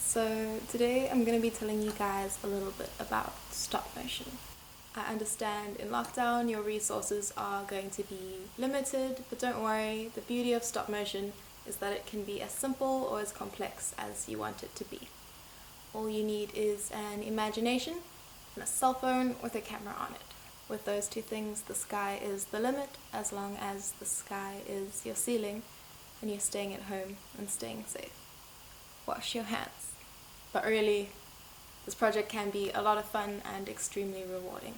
So today I'm going to be telling you guys a little bit about stop motion. I understand in lockdown your resources are going to be limited, but don't worry, the beauty of stop motion is that it can be as simple or as complex as you want it to be. All you need is an imagination and a cell phone with a camera on it. With those two things, the sky is the limit as long as the sky is your ceiling and you're staying at home and staying safe. Wash your hands. But really, this project can be a lot of fun and extremely rewarding.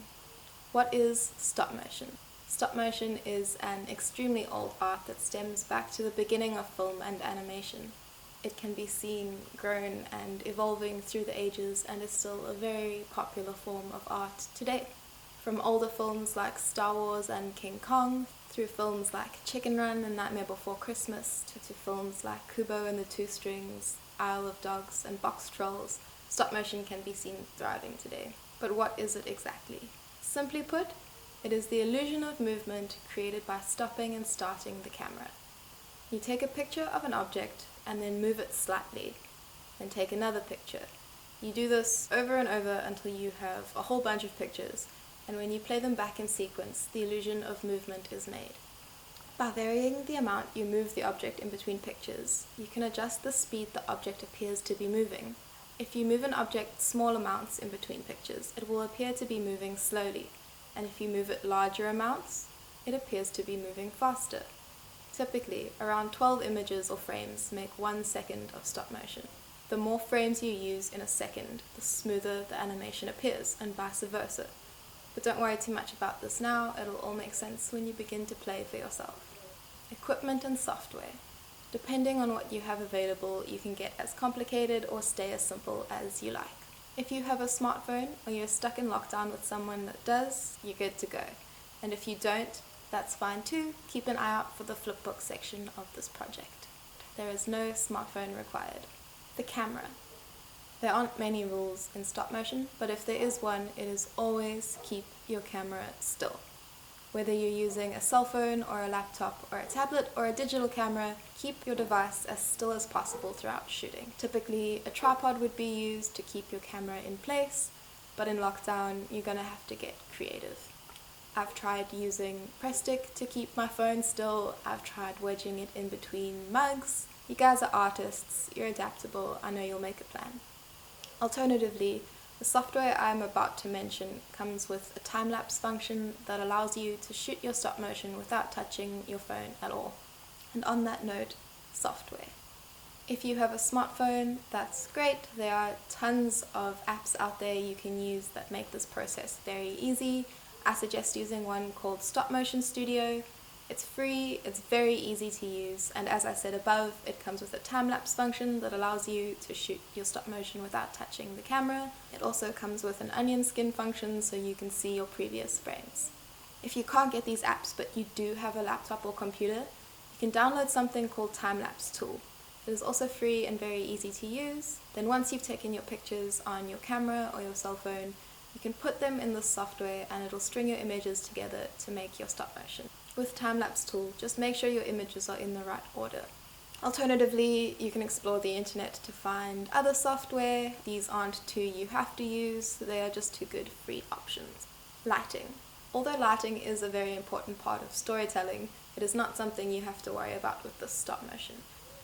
What is stop motion? Stop motion is an extremely old art that stems back to the beginning of film and animation. It can be seen, grown and evolving through the ages and is still a very popular form of art today. From older films like Star Wars and King Kong, through films like Chicken Run and Nightmare Before Christmas, to films like Kubo and the Two Strings, Isle of Dogs and Box Trolls, stop motion can be seen thriving today. But what is it exactly? Simply put, it is the illusion of movement created by stopping and starting the camera. You take a picture of an object and then move it slightly, then take another picture. You do this over and over until you have a whole bunch of pictures, and when you play them back in sequence, the illusion of movement is made. By varying the amount you move the object in between pictures, you can adjust the speed the object appears to be moving. If you move an object small amounts in between pictures, it will appear to be moving slowly, and if you move it larger amounts, it appears to be moving faster. Typically, around 12 images or frames make 1 second of stop motion. The more frames you use in a second, the smoother the animation appears, and vice versa. But don't worry too much about this now, it'll all make sense when you begin to play for yourself. Equipment and software. Depending on what you have available, you can get as complicated or stay as simple as you like. If you have a smartphone or you're stuck in lockdown with someone that does, you're good to go. And if you don't, that's fine too. Keep an eye out for the flipbook section of this project. There is no smartphone required. The camera. There aren't many rules in stop motion, but if there is one, it is always keep your camera still. Whether you're using a cell phone or a laptop or a tablet or a digital camera, keep your device as still as possible throughout shooting. Typically, a tripod would be used to keep your camera in place, but in lockdown, you're gonna have to get creative. I've tried using press stick to keep my phone still. I've tried wedging it in between mugs. You guys are artists, you're adaptable, I know you'll make a plan. Alternatively, the software I'm about to mention comes with a time-lapse function that allows you to shoot your stop motion without touching your phone at all. And on that note, software. If you have a smartphone, that's great. There are tons of apps out there you can use that make this process very easy. I suggest using one called Stop Motion Studio. It's free, it's very easy to use, and as I said above, it comes with a time-lapse function that allows you to shoot your stop motion without touching the camera. It also comes with an onion skin function so you can see your previous frames. If you can't get these apps but you do have a laptop or computer, you can download something called Time-Lapse Tool. It is also free and very easy to use. Then once you've taken your pictures on your camera or your cell phone, you can put them in this software and it'll string your images together to make your stop motion. With Time-Lapse Tool, just make sure your images are in the right order. Alternatively, you can explore the internet to find other software. These aren't two you have to use, they are just two good free options. Lighting. Although lighting is a very important part of storytelling, it is not something you have to worry about with this stop motion.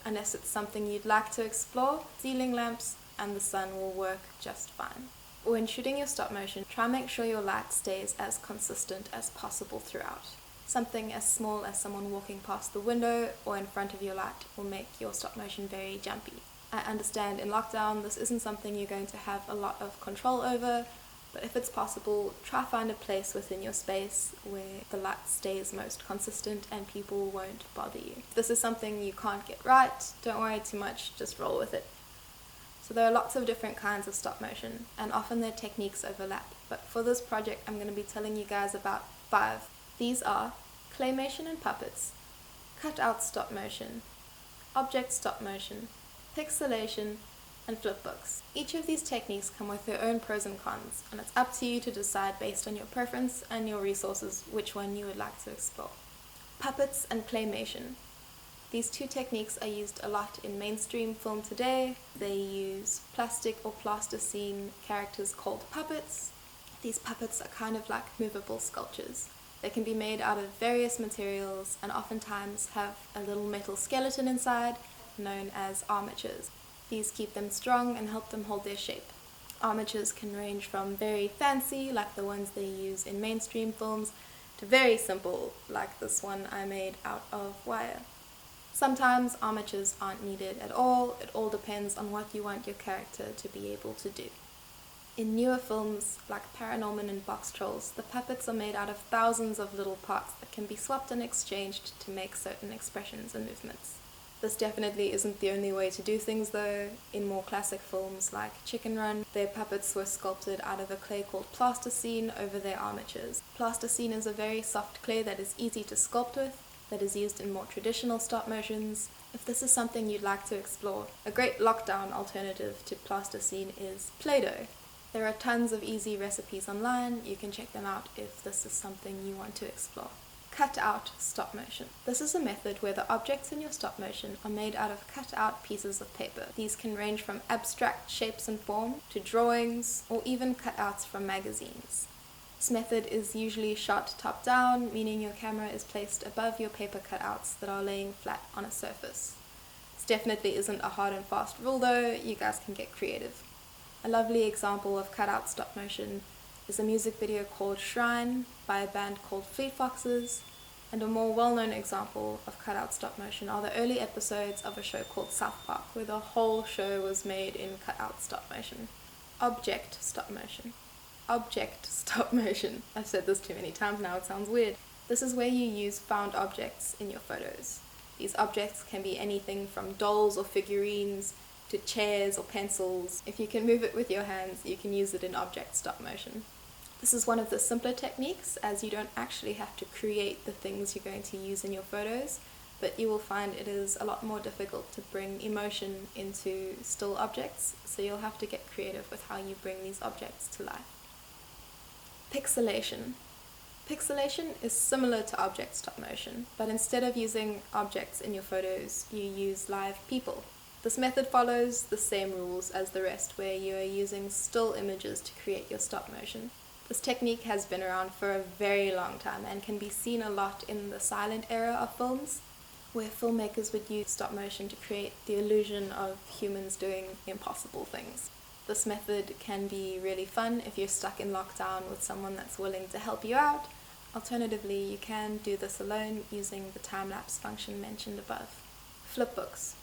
Unless it's something you'd like to explore, ceiling lamps and the sun will work just fine. When shooting your stop motion, try and make sure your light stays as consistent as possible throughout. Something as small as someone walking past the window or in front of your light will make your stop motion very jumpy. I understand in lockdown this isn't something you're going to have a lot of control over, but if it's possible, try find a place within your space where the light stays most consistent and people won't bother you. If this is something you can't get right, don't worry too much, just roll with it. So there are lots of different kinds of stop motion, and often their techniques overlap, but for this project I'm going to be telling you guys about 5. These are claymation and puppets, cut-out stop motion, object stop motion, pixelation, and flipbooks. Each of these techniques come with their own pros and cons, and it's up to you to decide based on your preference and your resources which one you would like to explore. Puppets and claymation. These two techniques are used a lot in mainstream film today. They use plastic or plasticine characters called puppets. These puppets are kind of like movable sculptures. They can be made out of various materials and oftentimes have a little metal skeleton inside, known as armatures. These keep them strong and help them hold their shape. Armatures can range from very fancy, like the ones they use in mainstream films, to very simple, like this one I made out of wire. Sometimes armatures aren't needed at all. It all depends on what you want your character to be able to do. In newer films like Paranorman and Box Trolls, the puppets are made out of thousands of little parts that can be swapped and exchanged to make certain expressions and movements. This definitely isn't the only way to do things though. In more classic films like Chicken Run, their puppets were sculpted out of a clay called plasticine over their armatures. Plasticine is a very soft clay that is easy to sculpt with, that is used in more traditional stop motions. If this is something you'd like to explore, a great lockdown alternative to plasticine is Play-Doh. There are tons of easy recipes online. You can check them out if this is something you want to explore. Cut out stop motion. This is a method where the objects in your stop motion are made out of cut out pieces of paper. These can range from abstract shapes and form to drawings or even cutouts from magazines. This method is usually shot top down, meaning your camera is placed above your paper cutouts that are laying flat on a surface. This definitely isn't a hard and fast rule though. You guys can get creative. A lovely example of cutout stop motion is a music video called Shrine by a band called Fleet Foxes, and a more well-known example of cutout stop motion are the early episodes of a show called South Park, where the whole show was made in cutout stop motion. Object stop motion. Object stop motion. I've said this too many times now, it sounds weird. This is where you use found objects in your photos. These objects can be anything from dolls or figurines to chairs or pencils. If you can move it with your hands, you can use it in object stop motion. This is one of the simpler techniques, as you don't actually have to create the things you're going to use in your photos, but you will find it is a lot more difficult to bring emotion into still objects, so you'll have to get creative with how you bring these objects to life. Pixelation. Pixelation is similar to object stop motion, but instead of using objects in your photos, you use live people. This method follows the same rules as the rest, where you are using still images to create your stop motion. This technique has been around for a very long time and can be seen a lot in the silent era of films, where filmmakers would use stop motion to create the illusion of humans doing impossible things. This method can be really fun if you're stuck in lockdown with someone that's willing to help you out. Alternatively, you can do this alone using the time-lapse function mentioned above. Flipbooks.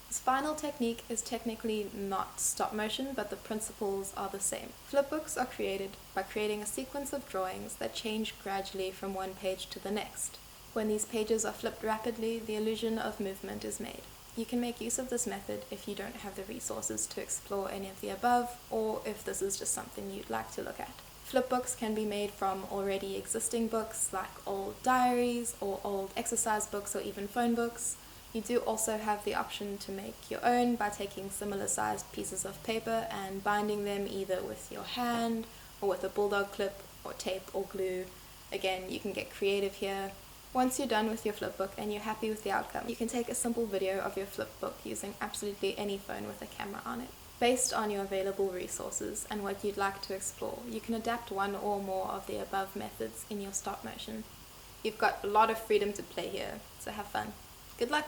This final technique is technically not stop motion, but the principles are the same. Flipbooks are created by creating a sequence of drawings that change gradually from one page to the next. When these pages are flipped rapidly, the illusion of movement is made. You can make use of this method if you don't have the resources to explore any of the above, or if this is just something you'd like to look at. Flipbooks can be made from already existing books like old diaries or old exercise books or even phone books. You do also have the option to make your own by taking similar sized pieces of paper and binding them either with your hand or with a bulldog clip or tape or glue. Again, you can get creative here. Once you're done with your flipbook and you're happy with the outcome, you can take a simple video of your flipbook using absolutely any phone with a camera on it. Based on your available resources and what you'd like to explore, you can adapt one or more of the above methods in your stop motion. You've got a lot of freedom to play here, so have fun. Good luck!